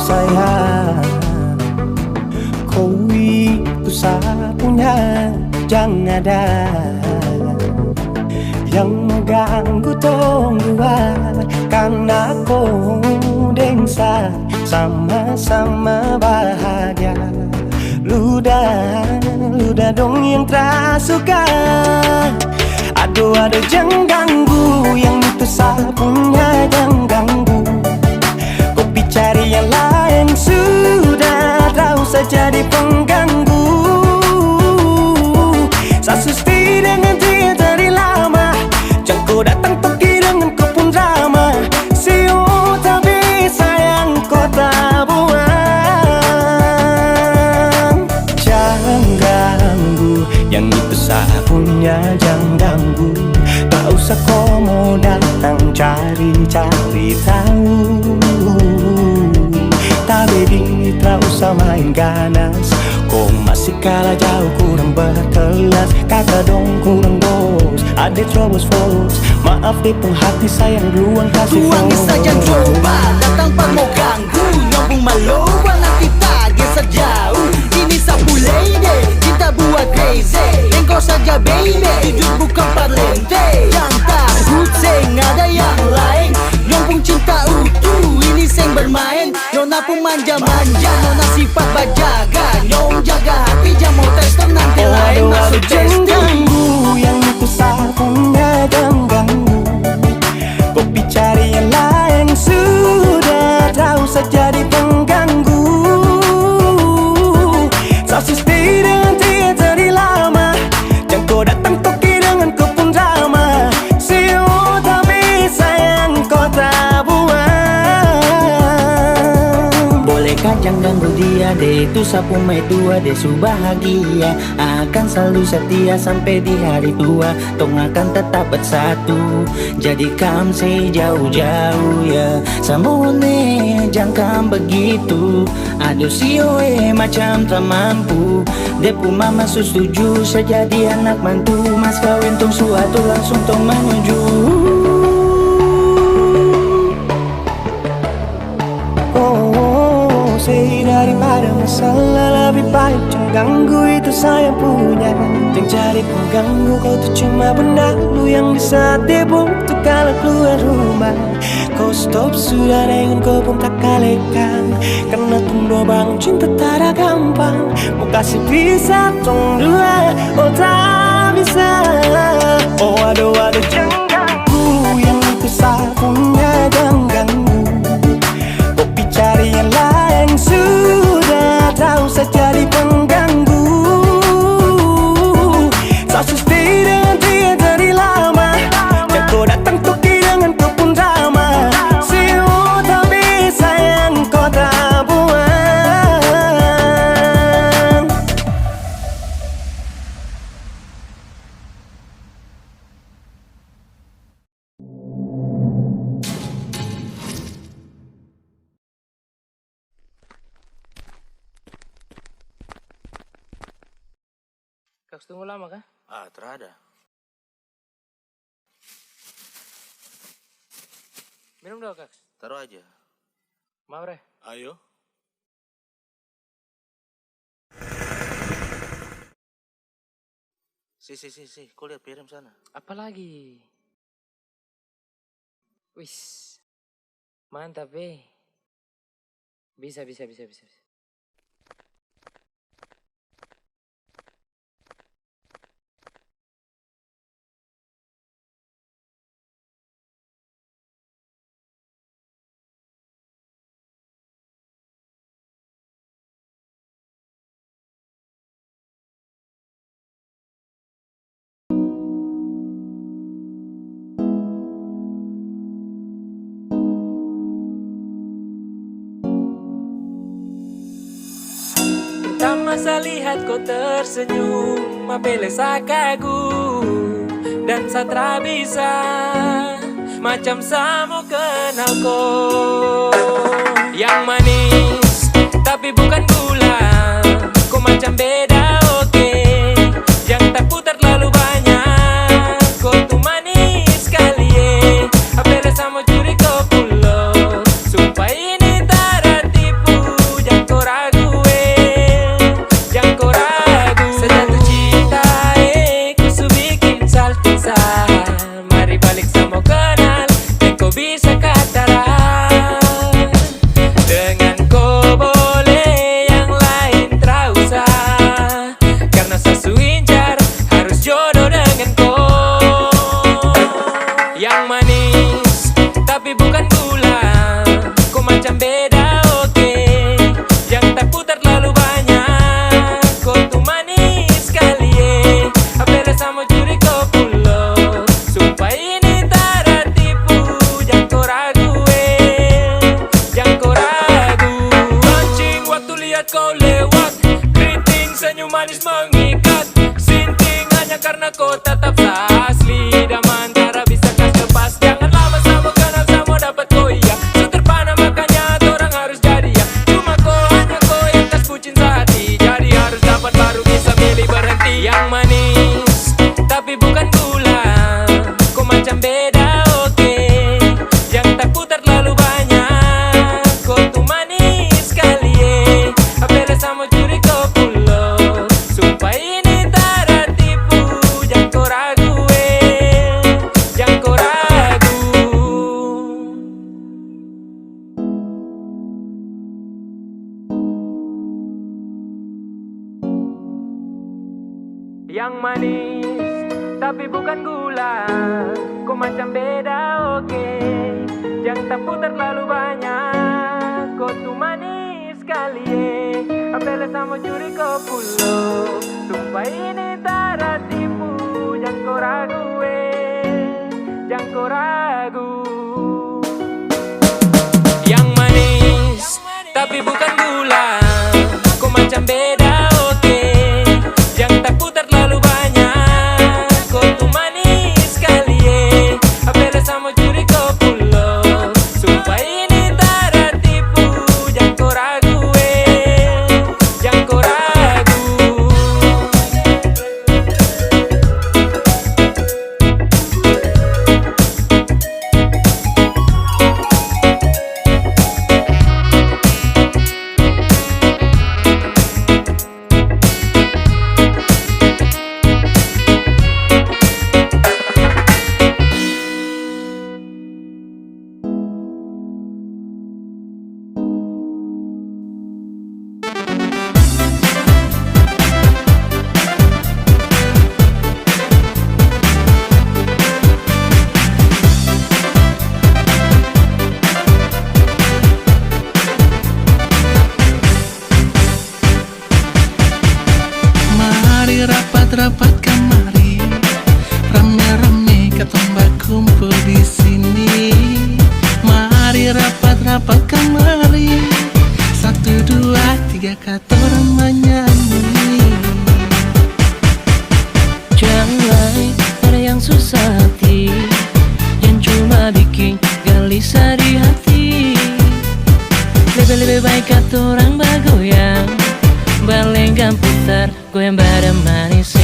sayang, kau itu satunya, jangan ada yang mengganggu tong dua. Karena kau dengsa sama-sama bahagia. Luda dong yang tersuka. Aduh jangan ganggu, yang itu sapunya jangan ganggu. Kopi cari yang lain sudah, tak usah jadi pengganggu. Sasusti dengan dia dari lama, jangan kau datang pergi dengan kau pun drama. Siu tapi sayang kau tak buang. Jangan ganggu, yang itu sapunya jangan ganggu. Tak usah kau mau datang cari-cari tahu. Tapi tak usah main ganas, kau masih kalah jauh, kurang berkelas. Kata dong kurang bos, ada terobos folks. Maaf deh penghati sayang duluan kasih Tuangi folks. saja coba, datang pak mau ganggu. Nyambung maloba nanti tak geser jauh. Ini sapu lady, cinta buat crazy. Engkau saja baby, jujur bukan parlente. Yang takut seng ada yang lain. Nyambung cinta utuh, ini seng bermain. Nona pun manja-manja, nona sifat bajaga. Nyong jaga hati, jangan mau tester nanti lain masuk Jangan testing. ganggu, yang itu sapunya jangan ganggu. Kopi cari yang lain sudah, tak usah jadi pengganggu. Sasusti dengan dia dari lama, jangan kau datang toki dengan kau pun drama. Siu tapi sayang kau tak buang. Bolehkah jangan ganggu dia deh, itu sapu mai tua deh su bahagia. Akan selalu setia sampai di hari tua. Tong akan tetap bersatu, jadikan sejauh-jauh ya. Samone jangan begitu. Aduh sioe macam tak mampu. Depu mama setuju sejadi anak mantu. Mas kawin tong suatu langsung tong menuju. Daripada masalah lebih baik jangan ganggu, itu saya punya. Jangan cari pengganggu, kau tuh cuma benda lu yang bisa dibutuh kalau keluar rumah. Kau stop sudah dengan kau pun tak kalekan. Karena tunggu bangun cinta tak ada gampang. Mau kasih bisa tong dua, oh tak bisa. Oh aduh jangan ganggu, yang itu sapunya jangan ganggu. Kopi cari yang lain sudah, tak usah jadi pengganggu. Sasusti dengan dia dari lama, jangan kau datang toki dengan kau pun drama. Siu tapi sayang kau tak buang. Kaks, tunggu lama kah? Terada. Minum dong Kaks. Taruh aja. Mau Re? Ayo. Si, kau lihat piring sana. Apa lagi? Wis, mantap Bisa. Tak masa lihat kau tersenyum, apele kagum dan satra bisa macam samo kenal kau. Yang manis tapi bukan gula, kau macam beda oke. Yang tak putar terlalu banyak, kau tuh manis sekali apele samo curi kau pulo, sumpah ini tak ada tipu. manis mengikat. Sinting hanya karena kau tetap asli. Daman cara bisa kas lepas. Jangan lama sama kenal sama dapat kau iya. Seterpana makanya orang harus jadi ya. Cuma kau hanya kau yang kas bucin sehati. Jadi harus dapat baru bisa milih berhenti. Yang manis tapi bukan gula. Kau macam beda oke. Yang tak putar terlalu banyak. Kau tuh manis sekali apela sama curi kau pulau. Sumpah ini tak ada tipu. Jangan kau ragu jangan kau ragu. Yang manis tapi bukan gula. Kau macam beda oke. Jangan tak putar terlalu banyak. Kau tuh manis sekali apela sama curi kau pulau. Sumpah ini tak ada tipu. Jangan kau ragu jangan kau ragu. Yang manis tapi bukan gula. Kau macam beda oke. Jangan tak putar terlalu banyak. Kau tuh manis sekali apela sama curi kau pulau. Sumpah ini tak ada tipu. Jangan kau ragu jangan kau ragu. Mari rapat-rapat kemari, rame-rame ketong berkumpul di sini. Mari rapat-rapat kemari, 1, 2, 3 kata orang menyanyi. Jangan ada yang susah hati, yang cuma bikin gelisah di hati. Lebih baik kata orang bergoyang, balenggan putar goyang pada manis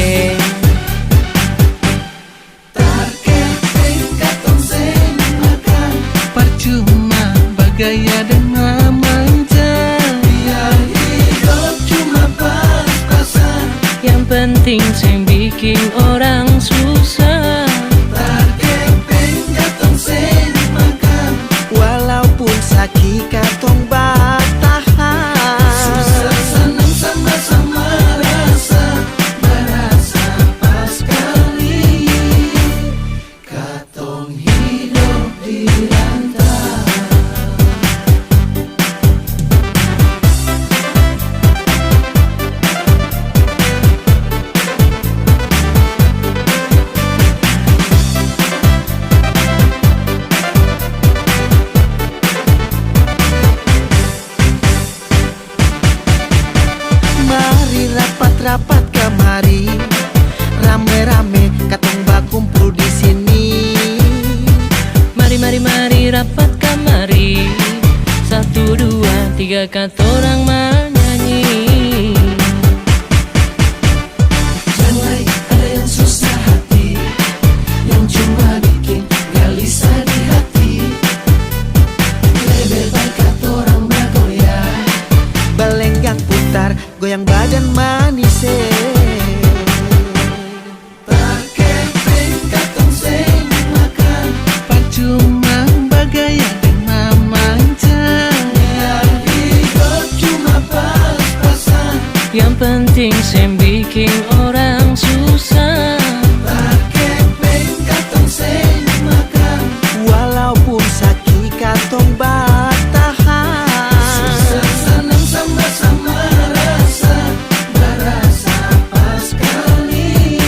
Tarkepeng katong seng makan, percuma bergaya dengan manja. Biar hidup cuma pas-pasan, yang penting saya bikin orang susah. tarkepeng katong seng makan, Walaupun sakit katong bertahan. susah senang sama-sama rasa, berasa pas sekali. Katong hidup di rantau. Mari rapat-rapat kemari, rame-rame katong berkumpul di sini. Mari rapat kamari, 1, 2, 3 kata orang menyanyi. Jangan ada yang susah hati, yang cuma bikin gelisah di hati. Lebih baik kata orang bergoyang, Belenggang putar, goyang badan manis tarkepeng katong seng makan, percuma bergaya dengan manja. biar hidup cuma pas-pasan, Yang penting saya bikin orang susah. tarkepeng katong seng makan, Walaupun sakit katong bertahan. susah senang sama-sama rasa, berasa pas sekali.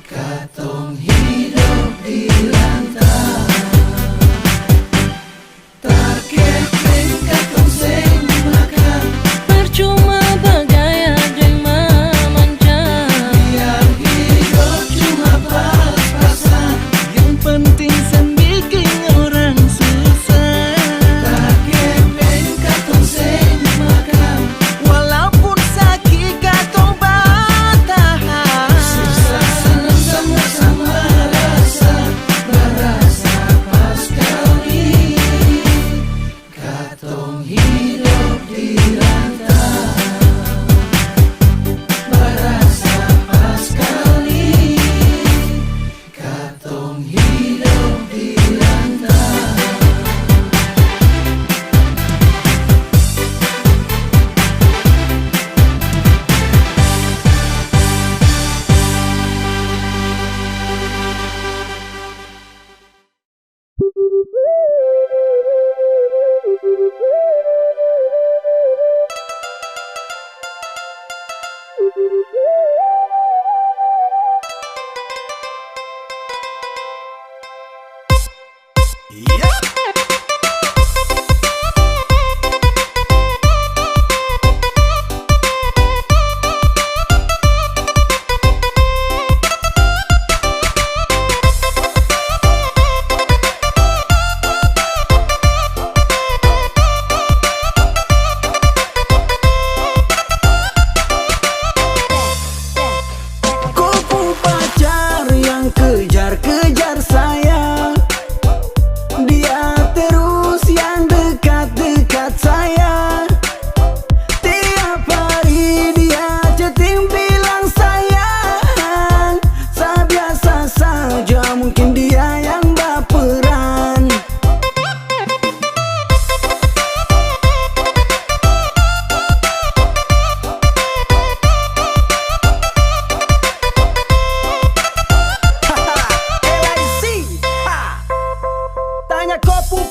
Katong hidup di rantau, tarkepeng katong seng makan, Percuma bergaya dengan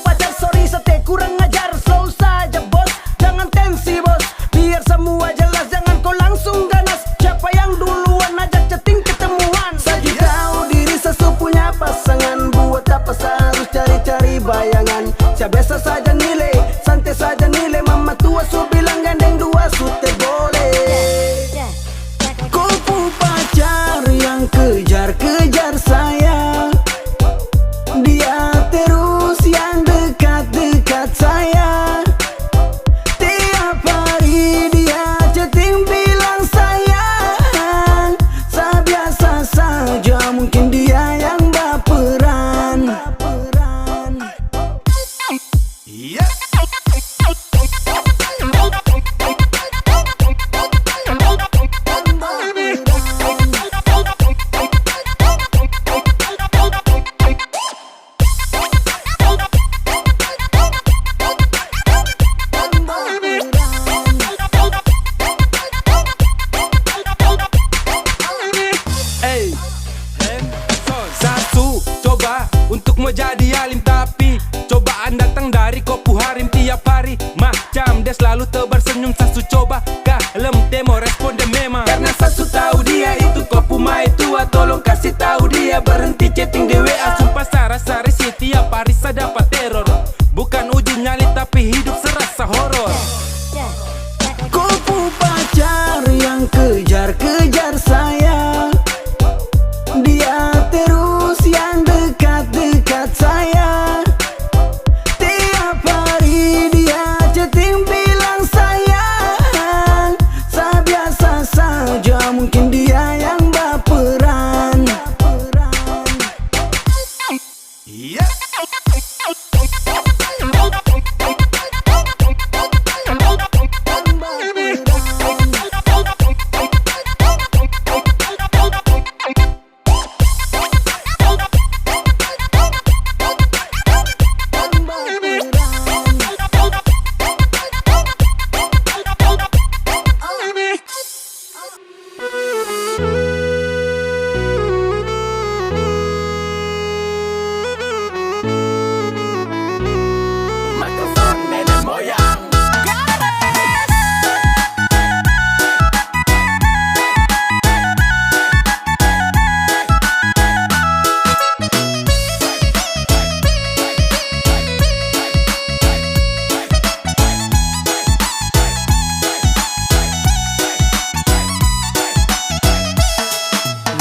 pacar, sorry sate kurang ajar. Slow saja bos, jangan tensi bos, biar semua jelas, jangan kau langsung ganas. Siapa yang duluan ajak chatting ketemuan? Saja tahu diri sesupunya pasangan, buat apa harus cari-cari bayangan? Saya biasa saja nilai, santai saja nilai. Mama tua su bilang gandeng dua sute boleh. Kupu pacar yang kejar-kejar saya, dia terus yang dekat-dekat saya. Tiap hari dia chatting bilang sayang. Saya biasa saja, mungkin dia yang baperan. Satu, coba untuk mau jadi alim, tapi cobaan datang dari kopu harim tiap hari. Macam dia selalu tebar senyum, sasu coba kalem demo respon dia memang. Karena sasu tahu dia itu kopu mai tua, tolong kasih tahu dia berhenti chatting di WA. Sumpah saya resi tiap hari saya dapat teror. Bukan uji nyali tapi hidup serasa horor. Kupu pacar yang kejar-kejar saya, dia terus yang dekat-dekat saya. Tiap hari dia chatting bilang sayang. Saya biasa saja, mungkin dia yang baperan.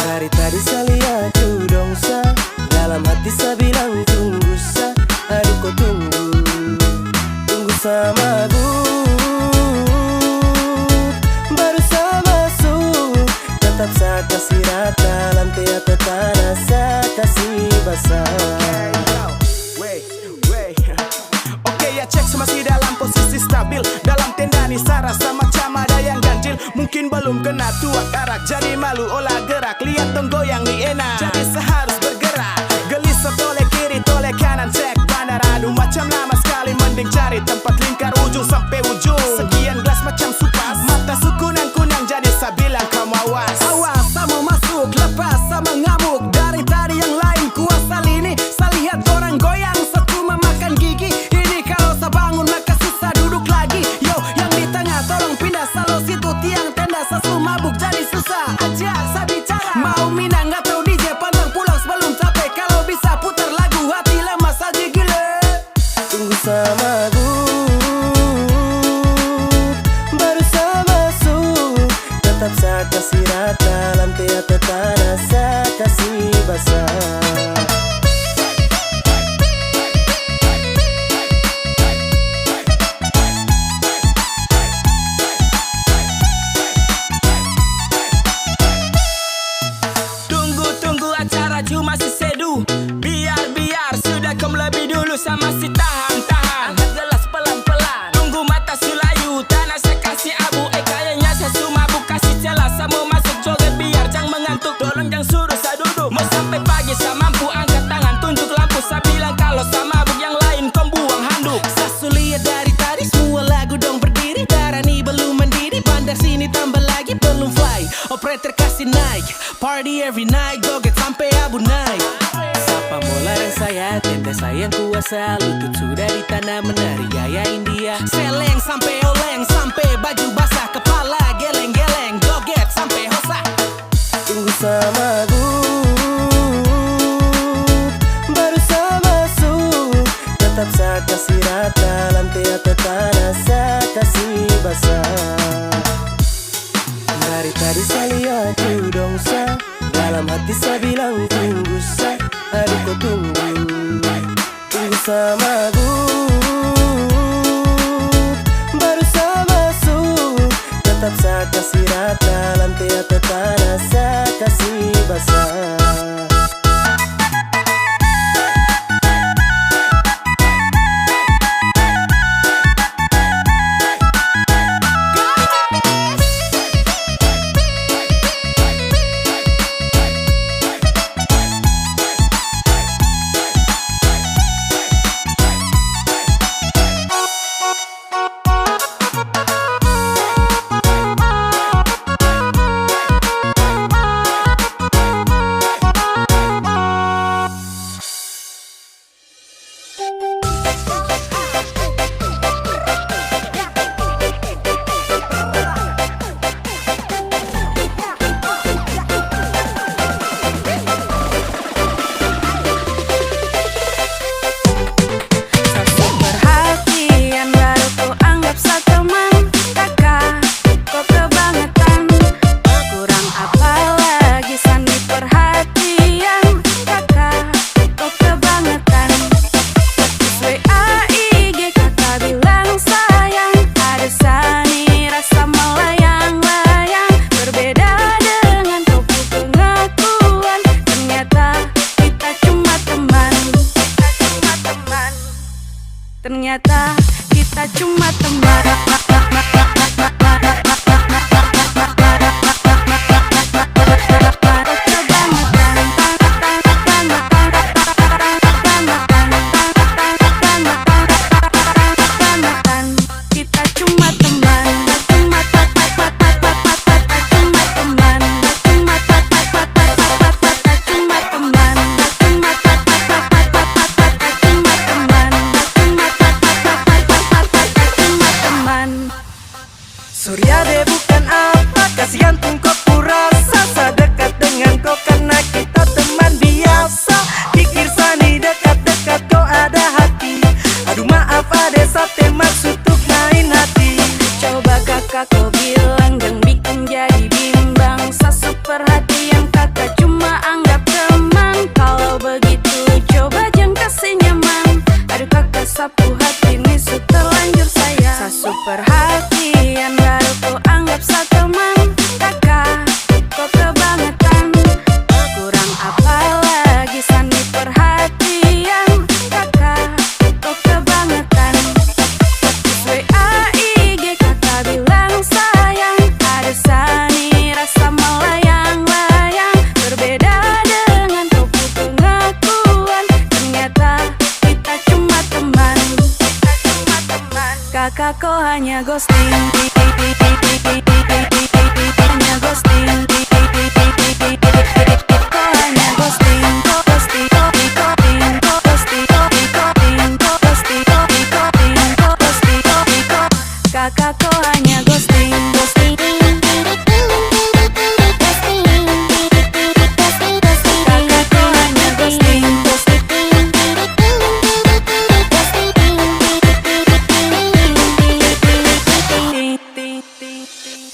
Dari tadi saya lihat dong sa, dalam hati saya bilang tunggu sa. Aduh kau tunggu sama aku. Baru saya masuk, tetap saya kasih rata, lantai atau tanah saya kasih basah. Oke ya cek masih dalam posisi stabil. Dalam tenda nih saya rasa macam ada yang ganjil. Mungkin belum kena tua karak, jadi malu olah gerak. Lihat dong goyang nih enak, jadi seharus bergerak. Gelisah toleh kiri toleh kanan, cek bandar. Aduh macam lama sekali, mending cari tempat lingkar ujung sampai ujung. Sekian gelas macam supas, mata su kunang-kunang, jadi saya bilang kamu awas. Awas sama masuk, lepas sama ngamuk. Dari tadi yang lain kuasa lini, saya lihat orang goyang satu memakan gigi. Ini kalau saya bangun maka susah duduk lagi. Yo yang di tengah tolong pindah, salo situ tiang tenda sasu mabuk jadi susah. Ajak saya bicara, mau minang atau DJ pantang pulang sebelum capek. Kalau bisa putar lagu hati lemas aja gila. Tunggu sama aku, baru saya masuk, tetap saya kasih rata, lantai atau tanah saya kasih basah. Tunggu acara cuma si sedu. Biar sudah kamu lebih dulu sama si tahan. Angkat gelas pelan-pelan, tunggu mata sulayu, tanah saya kasih abu. Kayaknya saya sumabuk, kasih celah saya mau masuk joget. Biar jangan mengantuk, tolong jangan suruh saya duduk. Mau sampai pagi saya mampu, angkat tangan tunjuk lampu. Saya bilang kalau saya mabuk, yang lain kau buang handuk. Sasu lihat dari tadi semua lagu dong berdiri. Darani belum mendidih, bandar sini tambah lagi belum fly. Operator kasih naik, party every night, joget sampai abu naik. Sapa mola dan saya, tenda saya yang kuasa, lutut sudah di tanah menari gaya India. Seleng sampai oleng, sampai baju basah, kepala geleng-geleng, joget sampai hosah. Tunggu sama gue, baru sama masuk. Tetap saya kasih rata, lantai atau tanah saya kasih basah. Dari tadi saya lihat you dong sa, dalam hati saya bilang tunggu sa, aduh kau tunggu. Tunggu sama gue, baru saya masuk. Tetap saya kasih rata, lantai atau tanah saya kasih basah. Ternyata kita cuma teman. Kita cuma teman. Surya deh bukan apa, kasihan pun kau kurasa. Sedekat dengan kau karena kita teman biasa. Pikir sani dekat-dekat kau ada hati. Aduh maaf ada sate maksud untuk main hati. Coba kakak kau bilang dan bikin jadi bimbang. Sa super hati yang kakak cuma anggap teman. Kalau begitu coba jangan kasih nyaman. Aduh kakak sapu hati ini sudah terlanjur sayang. Sa super hati yang baru kau anggap sa teman. Kakak kau kebangetan, kurang apa lagi sani perhatian. Kakak kau kebangetan. WA-IG kakak bilang sayang. Ada sani rasa melayang-layang. Berbeda dengan kau pengakuan. Ternyata kita cuma teman. Kakak kau hanya ghosting. Hanya ghosting. Kau hanya ghosting. Ghosting. Ghosting. Ghosting. Ghosting. Ghosting. Kakak kau hanya ghosting. Ghosting. Kakak kau hanya ghosting.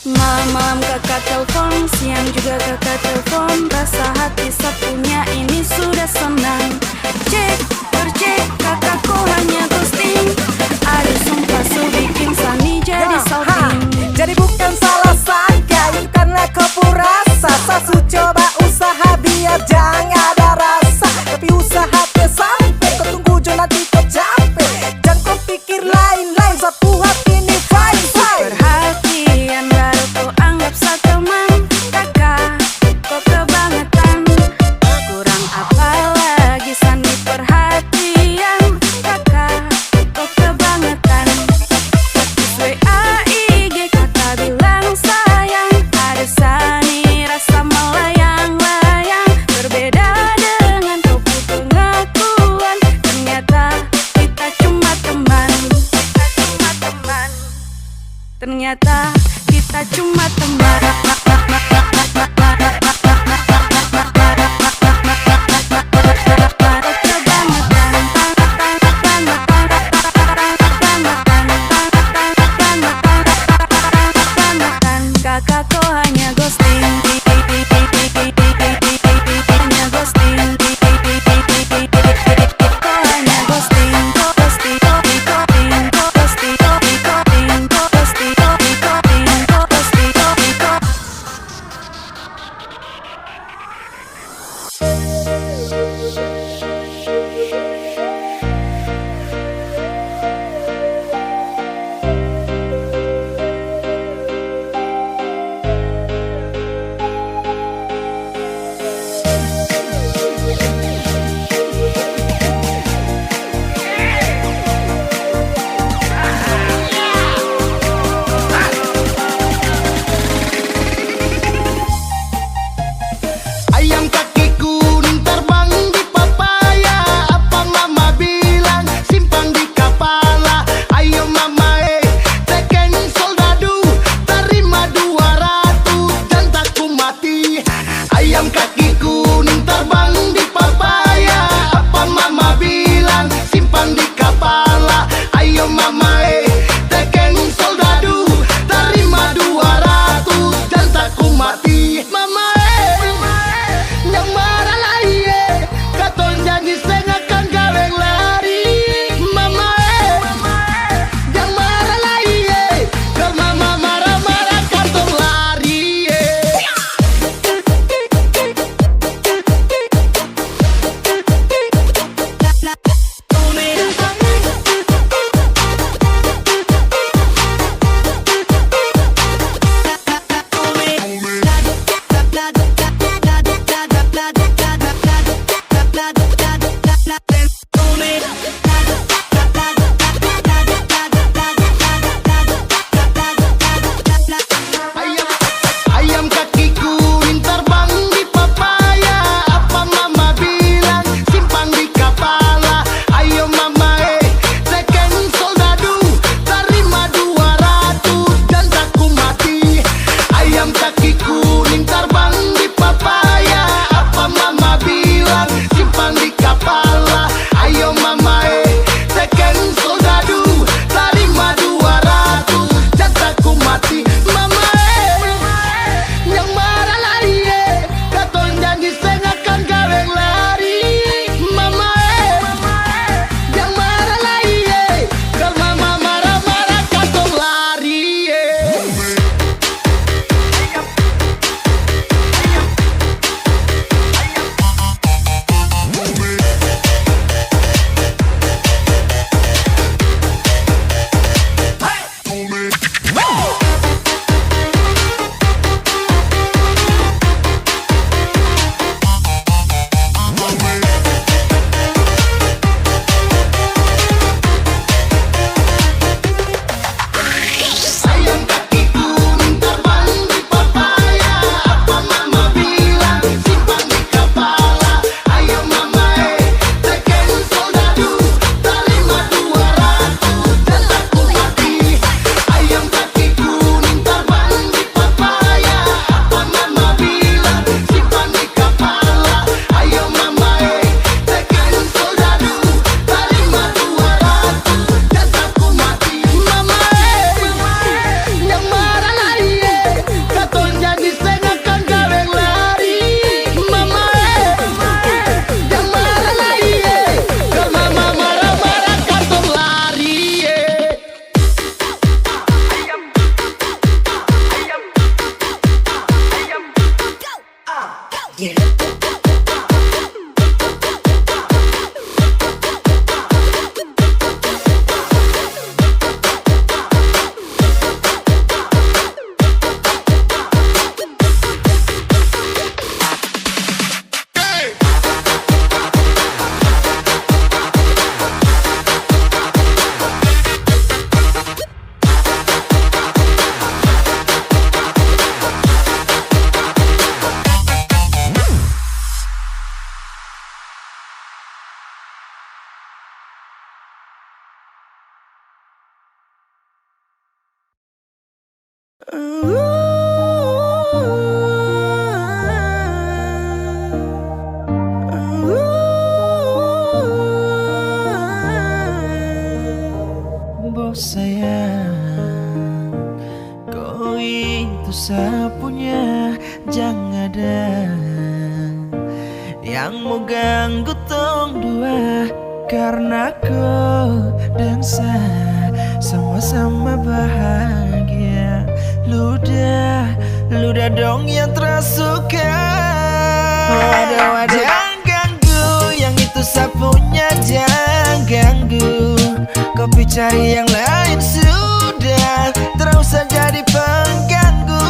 Malam-malam kakak telepon, siang juga kakak telepon. Rasa hati sapunya ini sudah senang. Cek, bercek, kakak kau hanya ghosting. Ada sumpah su bikin sani jadi salting. Jadi bukan salah saya, itu karena kau purasa. Sasu coba usaha biar jangan ada rasa. Tapi usaha teh sampai, kau tunggu jo nanti kau capek. Jangan kau pikir lain-lain, sapu hati ini fine fine. Perhatian baru kau anggap sa teman. Kakak kau kebangetan, kurang apa lagi sani perhatian. Kakak kau kebangetan. WA-IG kakak bilang sayang. Ada sani rasa melayang-layang. Berbeda dengan kau pengakuan. Ternyata Ternyata kita cuma teman. Kakakku hanya ghosting, hanya ghosting, kau hanya ghosting, ghosting, ghosting, ghosting, ghosting, ghosting, ghosting, ghosting. Bos sayang, kau itu sapunya, jangan ada yang mau ganggu tong dua. Karena kau dan saya sama-sama bahagia. Ludah dong yang tersuka. Jangan ganggu, yang itu sapunya jangan ganggu. Kopi cari yang lain sudah, terus saja jadi pengganggu.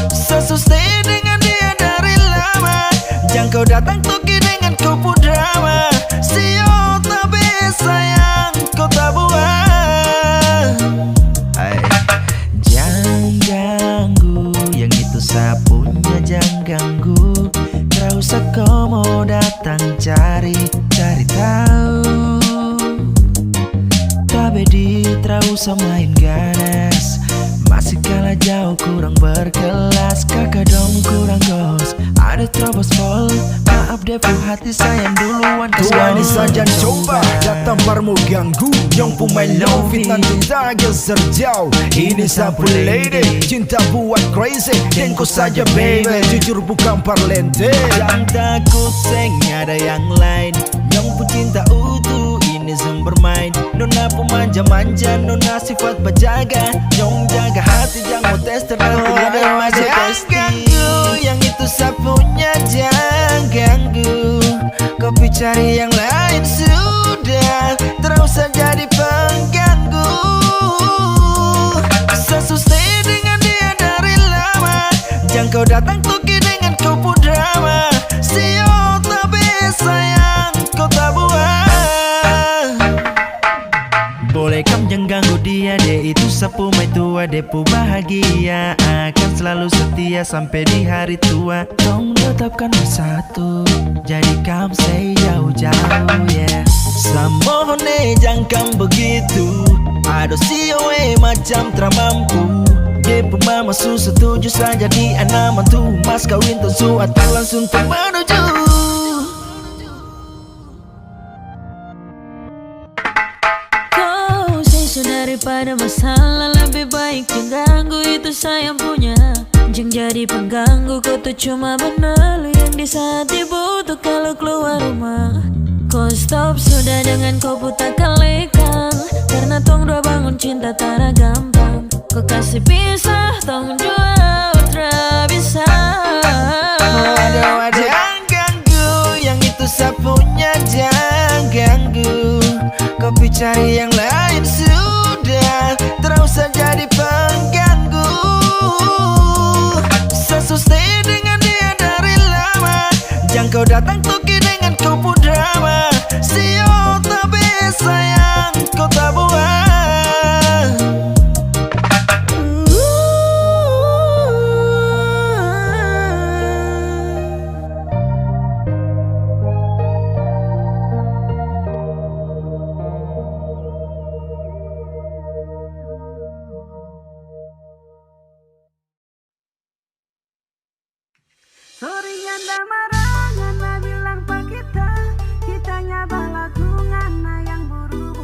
Sesustain dengan dia dari lama, jangan kau datang toki dengan kupu drama. Sio tapi sayang kau tak buat. Jangan ganggu, yang itu sapunya jangan ganggu. Terus kau mau datang cari tahu. Terus main ganas, masih kalah jauh kurang berkelas. Kakak dong kurang gos, ada terobos pol. Maaf depu hati sayang duluan. Tuan saja coba datang parmu ganggu. Yang pemain low fit nanti tak geser jauh. Ini sapu lady, cinta buat crazy. Dan kau saja baby, jujur bukan parlente. Jangan takut seng ada yang lain. Yang pun cinta utuh ini bermain. Nona pemanja-manja, nona sifat berjaga. Nyong jaga hati, jangan mau tester nanti ada maju testing. Ganggu, yang itu sapunya jangan ganggu. Kopi cari yang lain sudah, terus saja jadi pengganggu. Sesustain dengan dia dari lama, jangan kau datang toki dengan kupu drama. Sio tapi sayang kau tak buat. Boleh kamu jangan ganggu dia, dia itu sapu mai tua. Depu bahagia akan selalu setia sampai di hari tua. Tong tetapkan bersatu, jadi kamu say jauh-jauh yeah. Samohone jangan begitu, aduh sioe macam teramampu. Depu mama su setuju saja di anak mantu. Mas kawin tentu atau langsung menuju. Daripada masalah lebih baik jangan ganggu, itu sayang punya. Jangan jadi pengganggu, kau tuh cuma benar yang di saat dibutuh kalau keluar rumah. Kau stop sudah dengan kau putar kalikan, karena tong dua bangun cinta tara gampang. Kau kasih pisah tong dua utra bisa. Jangan ganggu, yang itu sapunya jangan ganggu. Kopi cari yang lain sudah, terus saja jadi pengganggu. Sesustain dengan dia dari lama, jangan kau datang toki dengan kupu drama. Sio tapi sayang kau tak buat. Sorry nyanda marah, nyanda bilang pak kita. Kitanya balaku ngana yang buru-buru.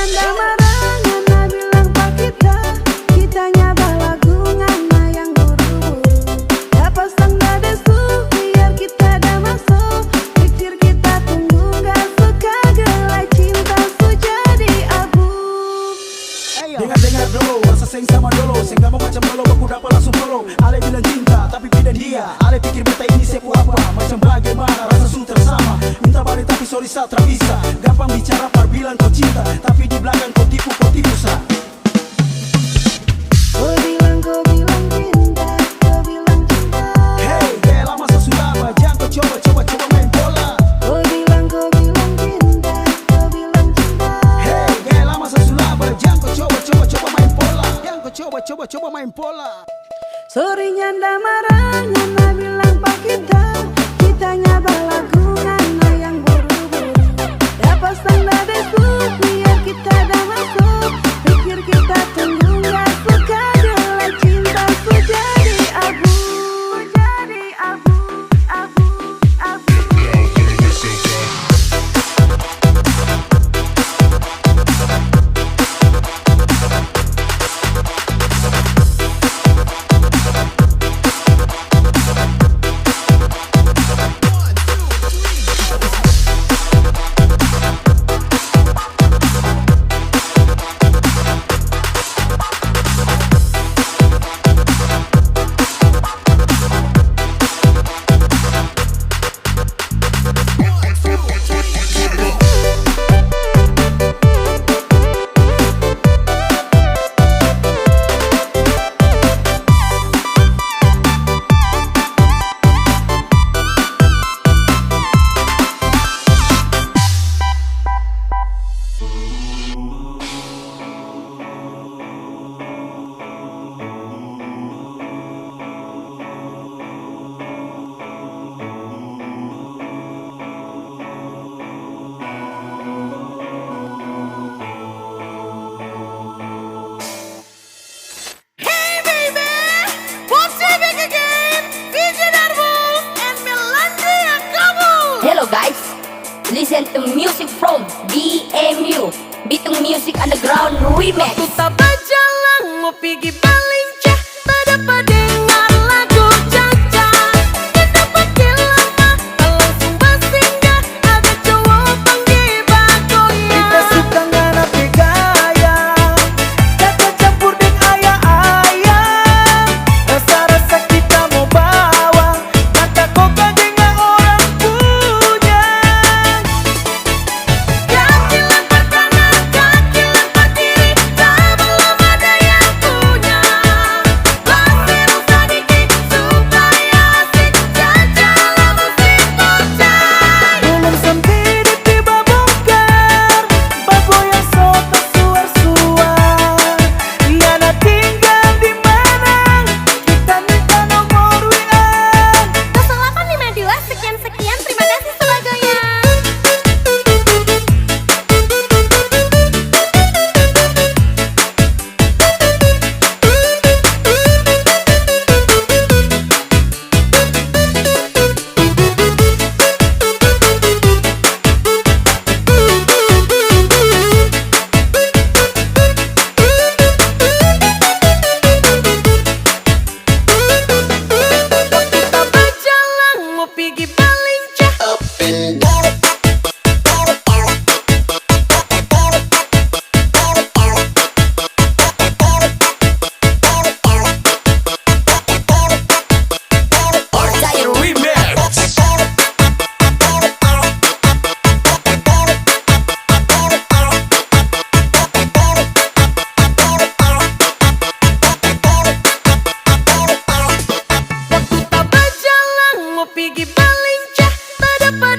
nyanda marah, nyanda bilang pak kitanya balagungan yang buru-buru. Ya pasang dadesu biar kita dah masuk. Pikir kita tunggu gak suka gelai cinta su jadi abu. Dengar dulu, rasa seng sama dulu. Seng gak mau macam dulu, aku dapat langsung follow. Ale bilang cinta, tapi beda dia. Ale pikir beta ini sepu apa, macam bagaimana rasa su tersama. Minta balik tapi sorry sa, tak bisa. Gampang bicara par bilang kau cinta, tapi di belakang kau tipu sa. Kau bilang cinta, kau bilang cinta. Hey, kayak lama sa sudah jangan kau coba main bola. Kau bilang cinta, kau bilang cinta. Hey, kayak lama sa sudah jangan kau coba main bola. Jangan kau coba main bola. Sorry nyanda marah, nyanda bilang pak kitanya balagungan yang buru-buru. Ya pasang dadesu biar kita dah masuk. Pikir kita tunggu gak suka gelai cinta su jadi abu. Jadi abu. Hello guys, listen to music from BMU, Bitung Music Underground Remix. Aku tak berjalan mau pergi Balincah, tak dapat dengar lagu Caca. Kita pergi lama, tak langsung bersinggah, ada cowok panggil bagoya. Kita suka ngana gaya, Caca campur dengan ayah-ayah. Rasa-rasa kita mau bawa, mata koka dengan orang punya. Kaki lempar kanan, kaki lempar kiri, tak belum ada yang punya. Pasir sedikit supaya asik, Caca lah musik bocah. Belum sampai tiba bongkar, bago yang soto suar-suar. Yana tinggal di mana? Kita minta nomor WA. 0852 sekian-sekian, terima kasih sebagainya. Kita berjalan mau pergi Balincah. Kita berjalan mau pergi Balincah, tak dapat